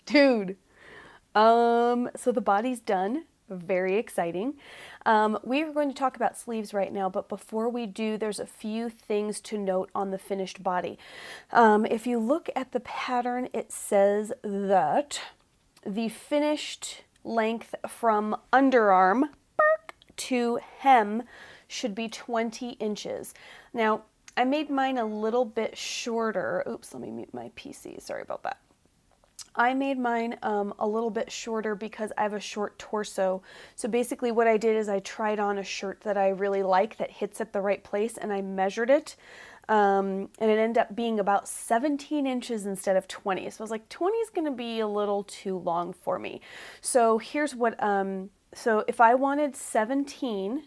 Dude. So the body's done. Very exciting. We are going to talk about sleeves right now, but before we do, there's a few things to note on the finished body. If you look at the pattern, it says that the finished length from underarm to hem should be 20 inches. Now, I made mine a little bit shorter. Oops, let me mute my PC. Sorry about that. I made mine a little bit shorter because I have a short torso. So basically what I did is I tried on a shirt that I really like that hits at the right place, and I measured it. And it ended up being about 17 inches instead of 20. So I was like, 20 is going to be a little too long for me. So here's what, so if I wanted 17,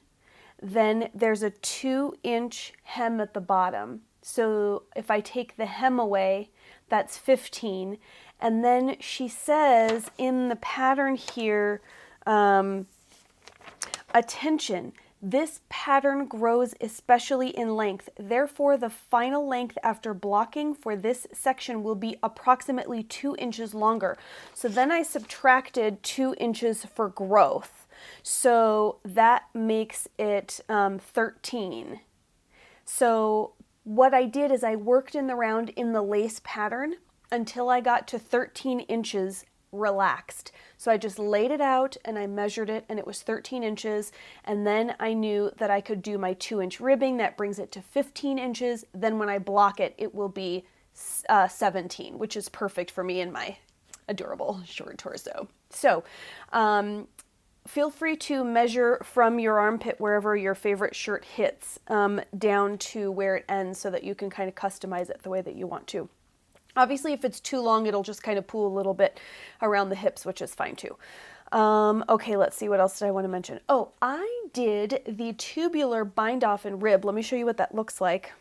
then there's a 2-inch hem at the bottom. So if I take the hem away, that's 15. And then she says in the pattern here, attention, this pattern grows especially in length. Therefore, the final length after blocking for this section will be approximately 2 inches longer. So then I subtracted 2 inches for growth. So that makes it 13. So what I did is I worked in the round in the lace pattern until I got to 13 inches relaxed. So I just laid it out and I measured it, and it was 13 inches. And then I knew that I could do my 2-inch ribbing. That brings it to 15 inches. Then when I block it, it will be 17, which is perfect for me in my adorable short torso. So feel free to measure from your armpit wherever your favorite shirt hits down to where it ends so that you can kind of customize it the way that you want to. Obviously, if it's too long, it'll just kind of pull a little bit around the hips, which is fine too. Okay, let's see, what else did I want to mention? Oh, I did the tubular bind off and rib. Let me show you what that looks like.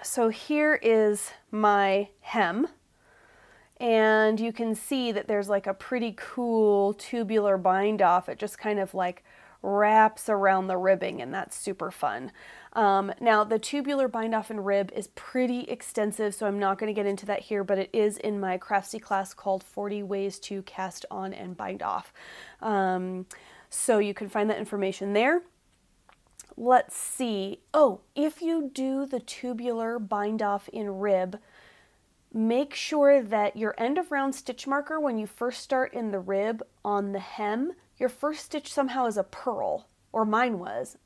So here is my hem, and you can see that there's like a pretty cool tubular bind off. It just kind of like wraps around the ribbing, and that's super fun. Now the tubular bind off and rib is pretty extensive, so I'm not going to get into that here, but it is in my Craftsy class called 40 Ways to Cast On and Bind Off. So you can find that information there. Let's see. Oh, if you do the tubular bind off in rib, make sure that your end of round stitch marker, when you first start in the rib on the hem, your first stitch somehow is a purl, or mine was.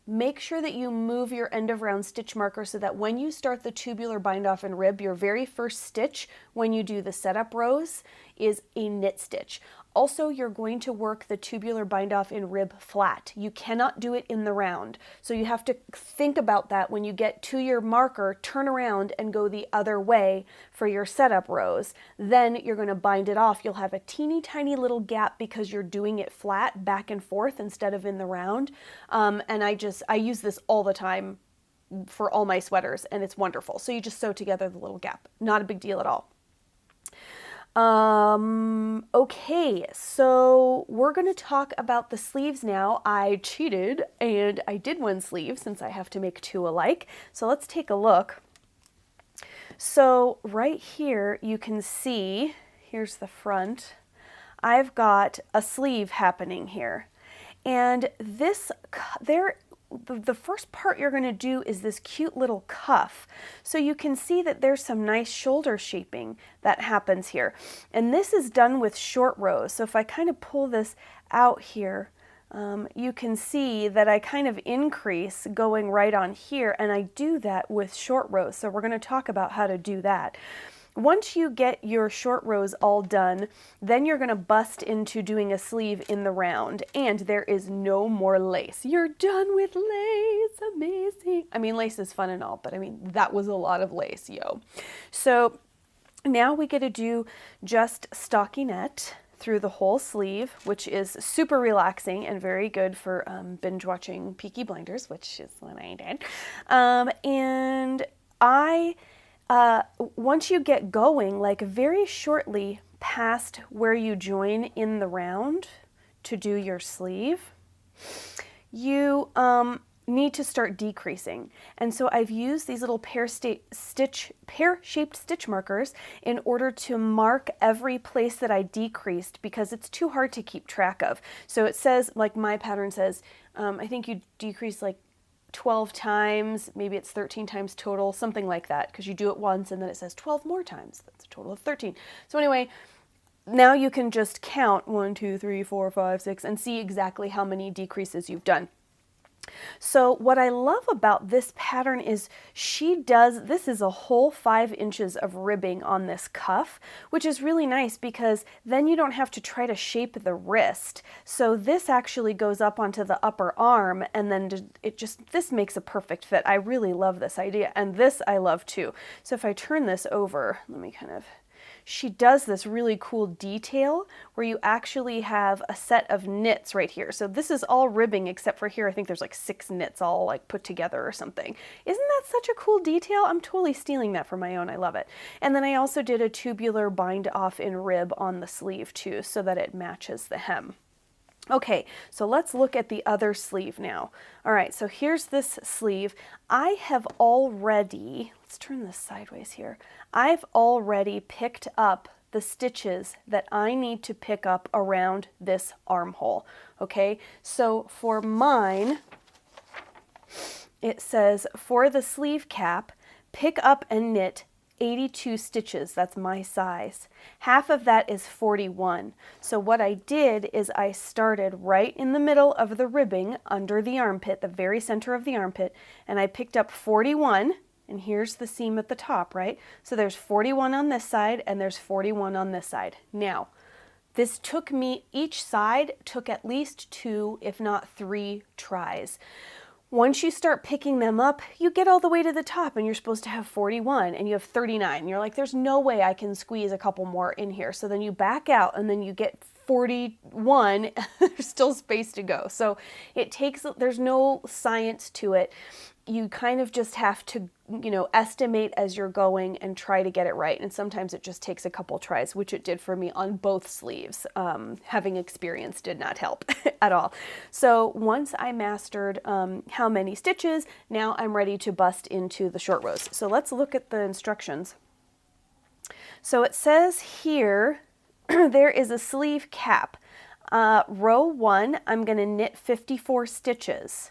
Make sure that you move your end of round stitch marker so that when you start the tubular bind off and rib, your very first stitch when you do the setup rows is a knit stitch. Also, you're going to work the tubular bind off in rib flat. You cannot do it in the round. So you have to think about that when you get to your marker, turn around and go the other way for your setup rows. Then you're going to bind it off. You'll have a teeny tiny little gap because you're doing it flat back and forth instead of in the round. And I use this all the time for all my sweaters, and it's wonderful. So you just sew together the little gap. Not a big deal at all. Okay, so we're going to talk about the sleeves now. I cheated and I did one sleeve since I have to make two alike. So let's take a look. So right here you can see, here's the front, I've got a sleeve happening here. And the first part you're going to do is this cute little cuff. So you can see that there's some nice shoulder shaping that happens here. And this is done with short rows. So if I kind of pull this out here, you can see that I kind of increase going right on here, and I do that with short rows. So we're going to talk about how to do that. Once you get your short rows all done, then you're going to bust into doing a sleeve in the round, and there is no more lace. You're done with lace. Amazing. I mean, lace is fun and all, but I mean, that was a lot of lace, yo. So now we get to do just stockinette through the whole sleeve, which is super relaxing and very good for binge watching Peaky Blinders, which is what I did. And once you get going, like very shortly past where you join in the round to do your sleeve, you need to start decreasing. And so I've used these little pear-shaped stitch markers in order to mark every place that I decreased, because it's too hard to keep track of. So it says, like my pattern says, I think you decrease like 12 times, maybe it's 13 times total, something like that, because you do it once and then it says 12 more times. That's a total of 13. So anyway, now you can just count 1, 2, 3, 4, 5, 6 and see exactly how many decreases you've done. So what I love about this pattern is this is a whole 5 inches of ribbing on this cuff, which is really nice because then you don't have to try to shape the wrist. So this actually goes up onto the upper arm, and then this makes a perfect fit. I really love this idea, and this I love too. So if I turn this over, she does this really cool detail where you actually have a set of knits right here. So this is all ribbing except for here. I think there's like 6 knits all like put together or something. Isn't that such a cool detail? I'm totally stealing that for my own. I love it. And then I also did a tubular bind off in rib on the sleeve too, so that it matches the hem. Okay, so let's look at the other sleeve now. All right, so here's this sleeve. I have already, let's turn this sideways here. I've already picked up the stitches that I need to pick up around this armhole. Okay, so for mine, it says for the sleeve cap, pick up and knit 82 stitches. That's my size. Half of that is 41. So what I did is I started right in the middle of the ribbing under the armpit, the very center of the armpit, and I picked up 41, and here's the seam at the top, right? So there's 41 on this side and there's 41 on this side. Now, this took me, each side took at least 2, if not 3 tries. Once you start picking them up, you get all the way to the top and you're supposed to have 41 and you have 39. And you're like, there's no way I can squeeze a couple more in here. So then you back out and then you get 41, there's still space to go. So there's no science to it. You kind of just have to, estimate as you're going and try to get it right. And sometimes it just takes a couple tries, which it did for me on both sleeves. Having experience did not help at all. So once I mastered how many stitches, now I'm ready to bust into the short rows. So let's look at the instructions. So it says here, there is a sleeve cap. Row 1, I'm going to knit 54 stitches.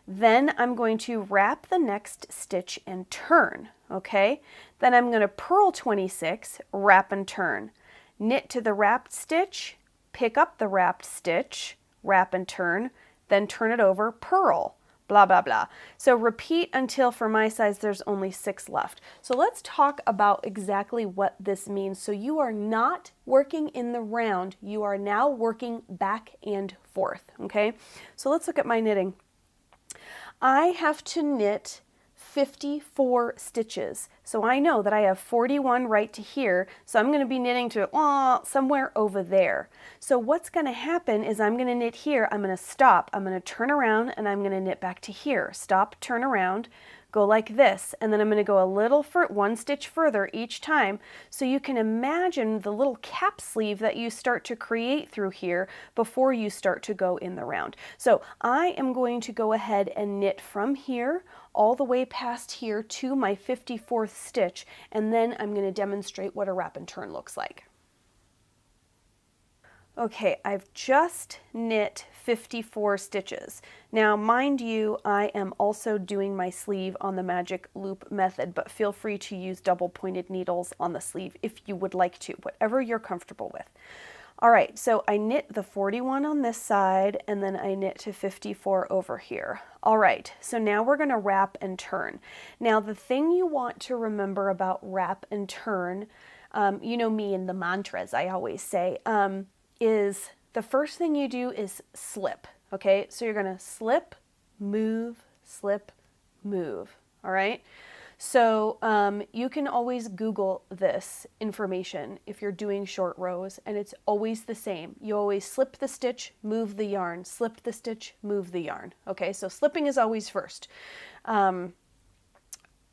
Then I'm going to wrap the next stitch and turn, okay? Then I'm going to purl 26, wrap and turn. Knit to the wrapped stitch, pick up the wrapped stitch, wrap and turn, then turn it over, purl, blah, blah, blah. So repeat until, for my size, there's only 6 left. So let's talk about exactly what this means. So you are not working in the round, you are now working back and forth, okay? So let's look at my knitting. I have to knit 54 stitches. So I know that I have 41 right to here, so I'm going to be knitting to somewhere over there. So what's going to happen is I'm going to knit here, I'm going to stop, I'm going to turn around, and I'm going to knit back to here. Stop, turn around, go like this, and then I'm going to go one stitch further each time. So you can imagine the little cap sleeve that you start to create through here before you start to go in the round. So I am going to go ahead and knit from here all the way past here to my 54th stitch, and then I'm going to demonstrate what a wrap and turn looks like. Okay, I've just knit 54 stitches. Now, mind you, I am also doing my sleeve on the magic loop method, but feel free to use double pointed needles on the sleeve if you would like to, whatever you're comfortable with. All right, so I knit the 41 on this side, and then I knit to 54 over here. All right, so now we're going to wrap and turn. Now, the thing you want to remember about wrap and turn, you know me and the mantras I always say, is the first thing you do is slip, okay? So you're going to slip, move, all right? So you can always Google this information if you're doing short rows, and it's always the same. You always slip the stitch, move the yarn, slip the stitch, move the yarn, okay? So slipping is always first.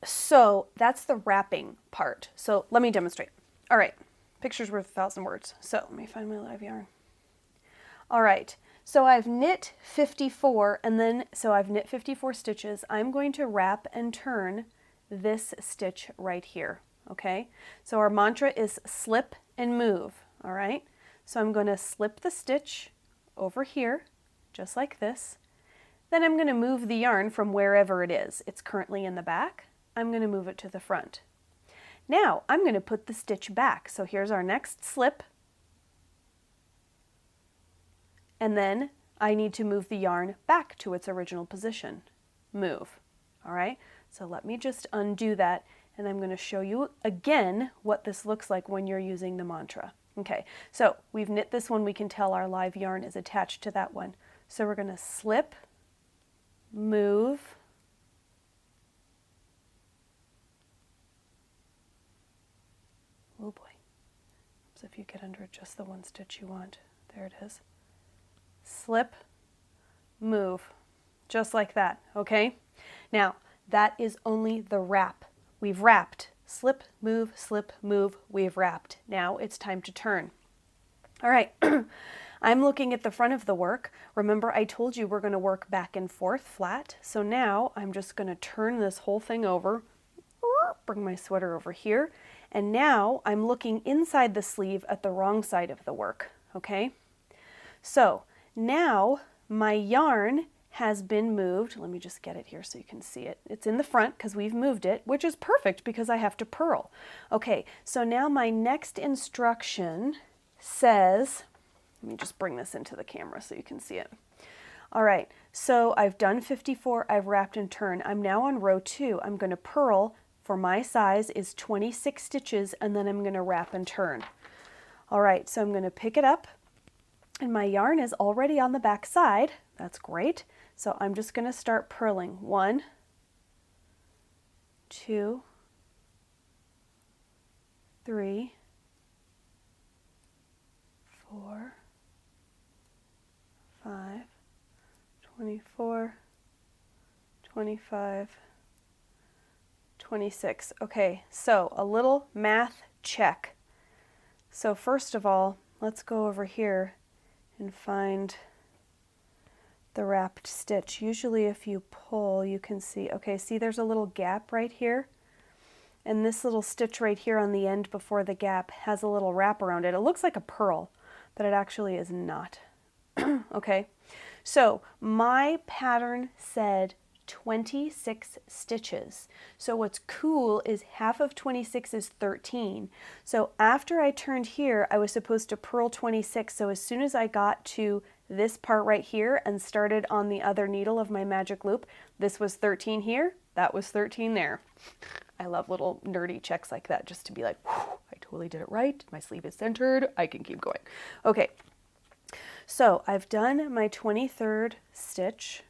So that's the wrapping part. So let me demonstrate. All right. Picture's worth 1,000 words. So let me find my live yarn. All right, So I've knit 54 and then, so I've knit 54 stitches. I'm going to wrap and turn this stitch right here, okay? So our mantra is slip and move, all right? So I'm going to slip the stitch over here, just like this. Then I'm going to move the yarn from wherever it is. It's currently in the back. I'm going to move it to the front. Now I'm going to put the stitch back. So here's our next slip. And then I need to move the yarn back to its original position. Move. All right? So let me just undo that, and I'm going to show you again what this looks like when you're using the mantra. Okay, so we've knit this one. We can tell our live yarn is attached to that one. So we're going to slip, move, oh boy. So if you get under just the one stitch you want, there it is. Slip, move, just like that, okay? Now, that is only the wrap. We've wrapped. Slip, move, we've wrapped. Now it's time to turn. All right, I'm looking at the front of the work. Remember I told you we're going to work back and forth flat. So now I'm just going to turn this whole thing over, bring my sweater over here, and now I'm looking inside the sleeve at the wrong side of the work, okay? So now my yarn has been moved. Let me just get it here so you can see it. It's in the front because we've moved it, which is perfect because I have to purl. Okay, so now my next instruction says, let me just bring this into the camera so you can see it. All right, so I've done 54, I've wrapped and turned. I'm now on row 2. I'm going to purl, for my size is 26 stitches, and then I'm going to wrap and turn. All right, so I'm going to pick it up, and my yarn is already on the back side. That's great. So I'm just going to start purling. 1, 2, 3, 4, 5, 24, 25, 26. Okay, so a little math check. So first of all, let's go over here and find the wrapped stitch. Usually if you pull, you can see, okay, see there's a little gap right here, and this little stitch right here on the end before the gap has a little wrap around it. It looks like a purl, but it actually is not. Okay, so my pattern said 26 stitches. So what's cool is half of 26 is 13. So after I turned here, I was supposed to purl 26. So as soon as I got to this part right here and started on the other needle of my magic loop, this was 13 here, that was 13 there. I love little nerdy checks like that, just to be like, I totally did it right, my sleeve is centered, I can keep going. Okay, so I've done my 23rd stitch.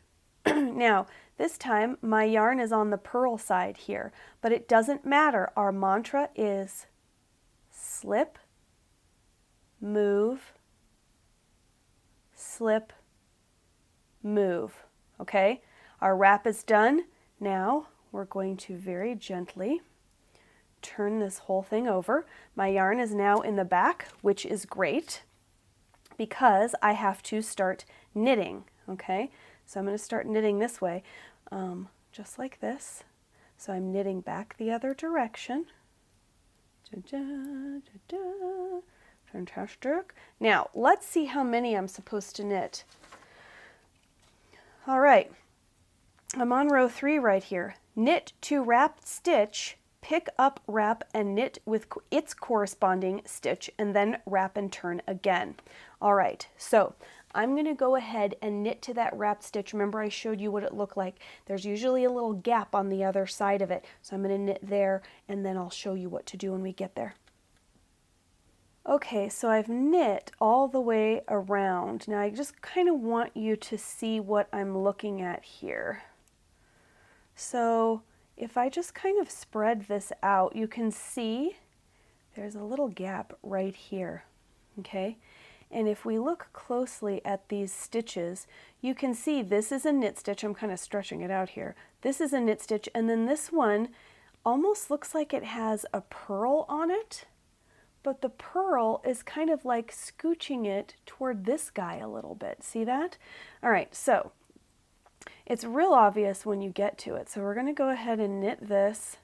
Now, this time my yarn is on the purl side here, but it doesn't matter. Our mantra is slip, move, slip, move, okay? Our wrap is done. Now we're going to very gently turn this whole thing over. My yarn is now in the back, which is great because I have to start knitting, okay? So I'm going to start knitting this way, just like this. So I'm knitting back the other direction. Fantastic. Now, let's see how many I'm supposed to knit. All right, I'm on row 3 right here. Knit to wrapped stitch, pick up, wrap, and knit with its corresponding stitch, and then wrap and turn again. All right, so I'm going to go ahead and knit to that wrapped stitch. Remember I showed you what it looked like. There's usually a little gap on the other side of it. So I'm going to knit there, and then I'll show you what to do when we get there. Okay, so I've knit all the way around. Now I just kind of want you to see what I'm looking at here. So if I just kind of spread this out, you can see there's a little gap right here, okay? And if we look closely at these stitches, you can see this is a knit stitch. I'm kind of stretching it out here. This is a knit stitch, and then this one almost looks like it has a purl on it, but the purl is kind of like scooching it toward this guy a little bit. See that? All right, so it's real obvious when you get to it. So we're going to go ahead and knit this,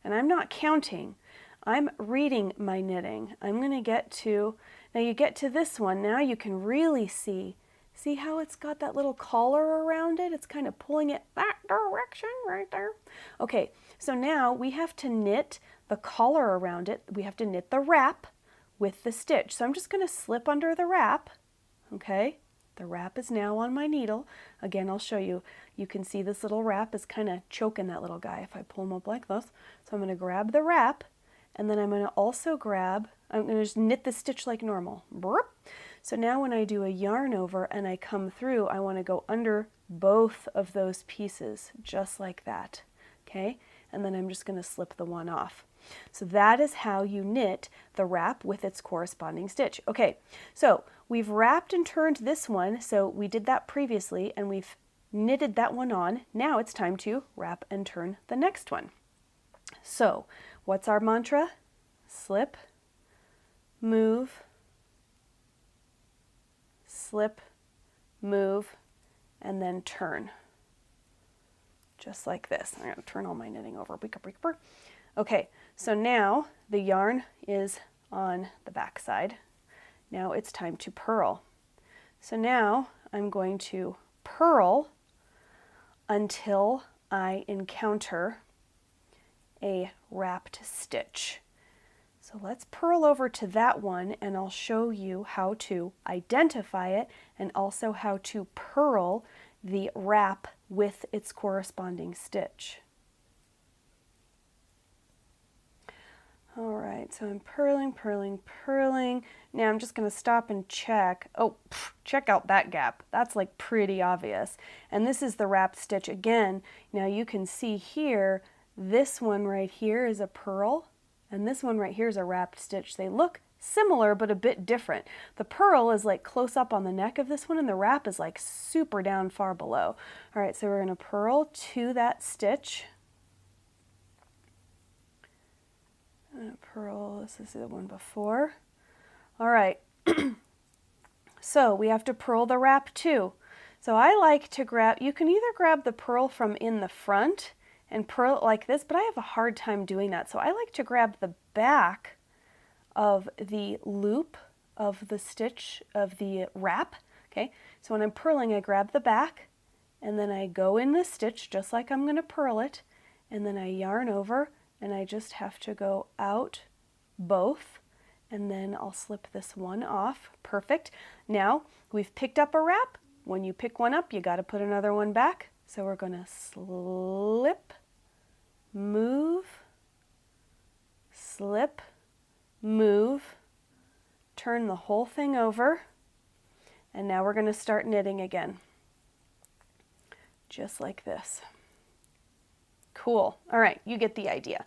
and I'm not counting. I'm reading my knitting. I'm going to get to, now you get to this one, now you can really see how it's got that little collar around it? It's kind of pulling it that direction right there. Okay, so now we have to knit the collar around it. We have to knit the wrap with the stitch. So I'm just going to slip under the wrap, okay? The wrap is now on my needle. Again, I'll show you. You can see this little wrap is kind of choking that little guy if I pull him up like this. So I'm going to grab the wrap, and then I'm going to also grab, I'm going to just knit the stitch like normal. Burp. So now when I do a yarn over and I come through, I want to go under both of those pieces, just like that, okay? And then I'm just going to slip the one off. So that is how you knit the wrap with its corresponding stitch. Okay, so we've wrapped and turned this one, so we did that previously, and we've knitted that one on. Now it's time to wrap and turn the next one. So what's our mantra? Slip, move, slip, move, and then turn. Just like this. I'm going to turn all my knitting over. Okay, so now the yarn is on the back side. Now it's time to purl. So now I'm going to purl until I encounter a wrapped stitch. So let's purl over to that one, and I'll show you how to identify it and also how to purl the wrap with its corresponding stitch. All right, so I'm purling, purling, purling. Now I'm just going to stop and check. Oh, check out that gap. That's like pretty obvious. And this is the wrapped stitch again. Now you can see here, this one right here is a purl, and this one right here is a wrapped stitch. They look similar, but a bit different. The purl is like close up on the neck of this one, and the wrap is like super down far below. All right, so we're going to purl to that stitch. Purl, this is the one before. All right, so we have to purl the wrap too. So I like to grab, you can either grab the purl from in the front and purl it like this, but I have a hard time doing that. So I like to grab the back of the loop of the stitch of the wrap. Okay, so when I'm purling, I grab the back, and then I go in the stitch just like I'm going to purl it, and then I yarn over, and I just have to go out both, and then I'll slip this one off. Perfect. Now we've picked up a wrap. When you pick one up, you got to put another one back. So we're going to slip, move, slip, move, turn the whole thing over, and now we're going to start knitting again, just like this. Cool. All right, you get the idea.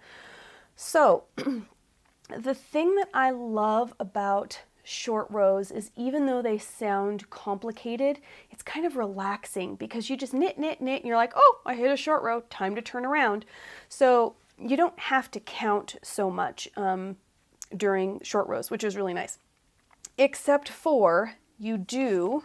So the thing that I love about short rows is even though they sound complicated, it's kind of relaxing because you just knit, knit, knit, and you're like, oh, I hit a short row, time to turn around. So you don't have to count so much during short rows, which is really nice. Except for you do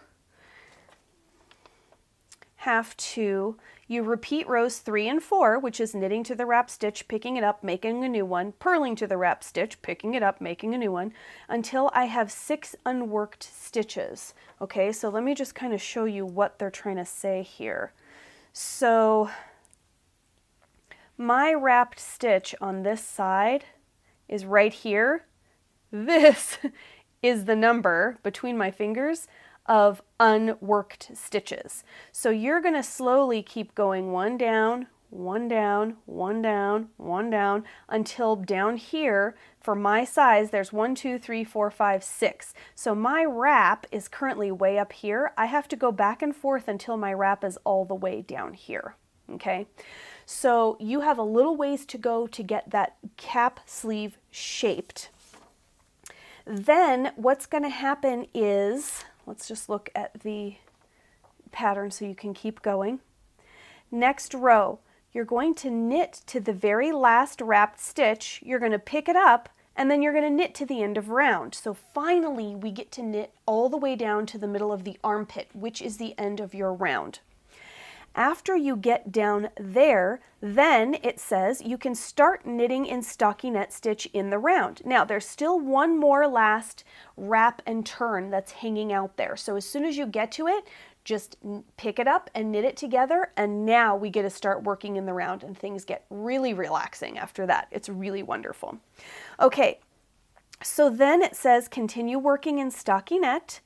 have to, you repeat rows 3 and 4, which is knitting to the wrap stitch, picking it up, making a new one, purling to the wrap stitch, picking it up, making a new one, until I have 6 unworked stitches. Okay, so let me just kind of show you what they're trying to say here. So my wrapped stitch on this side is right here. This is the number between my fingers of unworked stitches. So you're going to slowly keep going one down, one down, one down, one down, until down here, for my size, there's 1, 2, 3, 4, 5, 6. So my wrap is currently way up here. I have to go back and forth until my wrap is all the way down here. Okay, so you have a little ways to go to get that cap sleeve shaped. Then what's going to happen is, let's just look at the pattern so you can keep going. Next row, you're going to knit to the very last wrapped stitch. You're going to pick it up and then you're going to knit to the end of round. So finally we get to knit all the way down to the middle of the armpit, which is the end of your round. After you get down there, then it says you can start knitting in stockinette stitch in the round. Now there's still one more last wrap and turn that's hanging out there. So as soon as you get to it, just pick it up and knit it together, and now we get to start working in the round, and things get really relaxing after that. It's really wonderful. Okay, so then it says continue working in stockinette,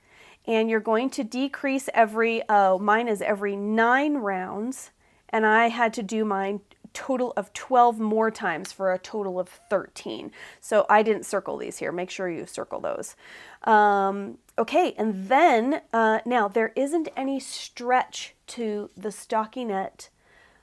and you're going to decrease every, mine is every 9 rounds, and I had to do mine total of 12 more times for a total of 13. So I didn't circle these here. Make sure you circle those. Okay, and then now there isn't any stretch to the stockinette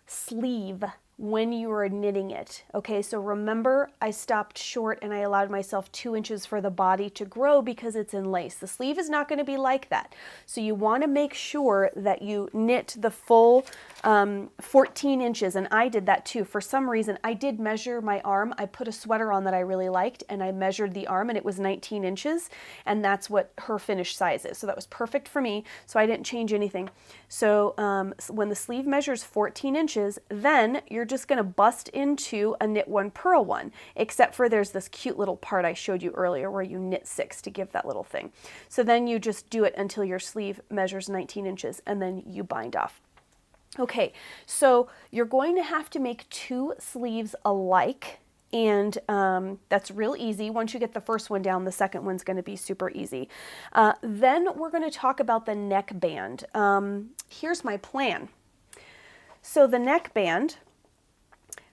sleeve when you are knitting it. Okay, so remember I stopped short and I allowed myself 2 inches for the body to grow because it's in lace. The sleeve is not going to be like that. So you want to make sure that you knit the full 14 inches, and I did that too. For some reason, I did measure my arm. I put a sweater on that I really liked, and I measured the arm, and it was 19 inches, and that's what her finished size is. So that was perfect for me, so I didn't change anything. So when the sleeve measures 14 inches, then you're just going to bust into a knit 1, purl 1, except for there's this cute little part I showed you earlier where you knit 6 to give that little thing. So then you just do it until your sleeve measures 19 inches, and then you bind off. Okay, so you're going to have to make 2 sleeves alike, and that's real easy. Once you get the first one down, the second one's going to be super easy. Then we're going to talk about the neckband. Here's my plan. So the neckband,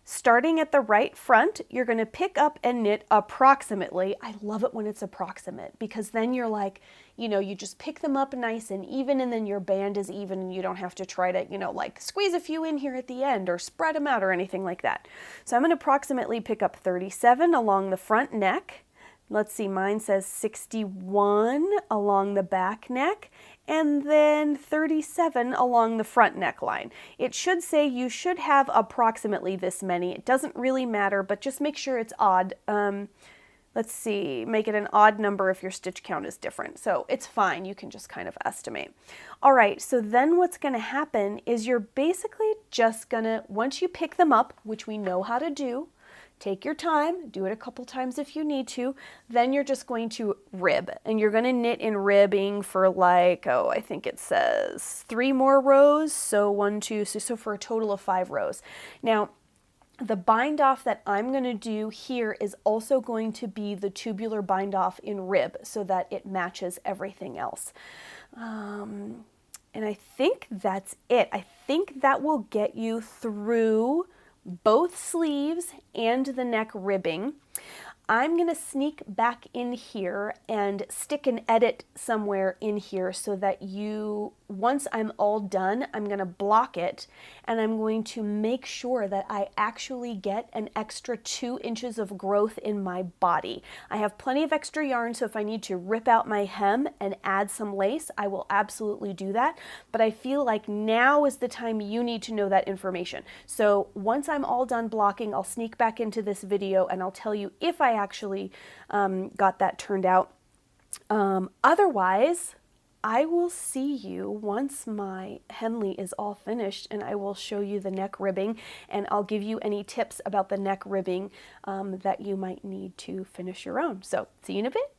starting at the right front, you're going to pick up and knit approximately. I love it when it's approximate, because then you're like, you know, you just pick them up nice and even, and then your band is even, and you don't have to try to, you know, like squeeze a few in here at the end or spread them out or anything like that. So I'm going to approximately pick up 37 along the front neck. Let's see, mine says 61 along the back neck, and then 37 along the front neckline. It should say you should have approximately this many. It doesn't really matter, but just make sure it's odd. Let's see, make it an odd number if your stitch count is different. So it's fine, you can just kind of estimate. All right, so then what's gonna happen is you're basically just gonna, once you pick them up, which we know how to do, take your time, do it a couple times if you need to, then you're just going to rib, and you're going to knit in ribbing for like, oh, I think it says 3 more rows, so 1, 2, so for a total of 5 rows. Now, the bind off that I'm going to do here is also going to be the tubular bind off in rib, so that it matches everything else. And I think that's it. I think that will get you through both sleeves and the neck ribbing. I'm going to sneak back in here and stick an edit somewhere in here so that you, once I'm all done, I'm going to block it, and I'm going to make sure that I actually get an extra 2 inches of growth in my body. I have plenty of extra yarn, so if I need to rip out my hem and add some lace, I will absolutely do that, but I feel like now is the time you need to know that information. So once I'm all done blocking, I'll sneak back into this video and I'll tell you if I actually got that turned out. Otherwise, I will see you once my Henley is all finished, and I will show you the neck ribbing, and I'll give you any tips about the neck ribbing that you might need to finish your own. So see you in a bit.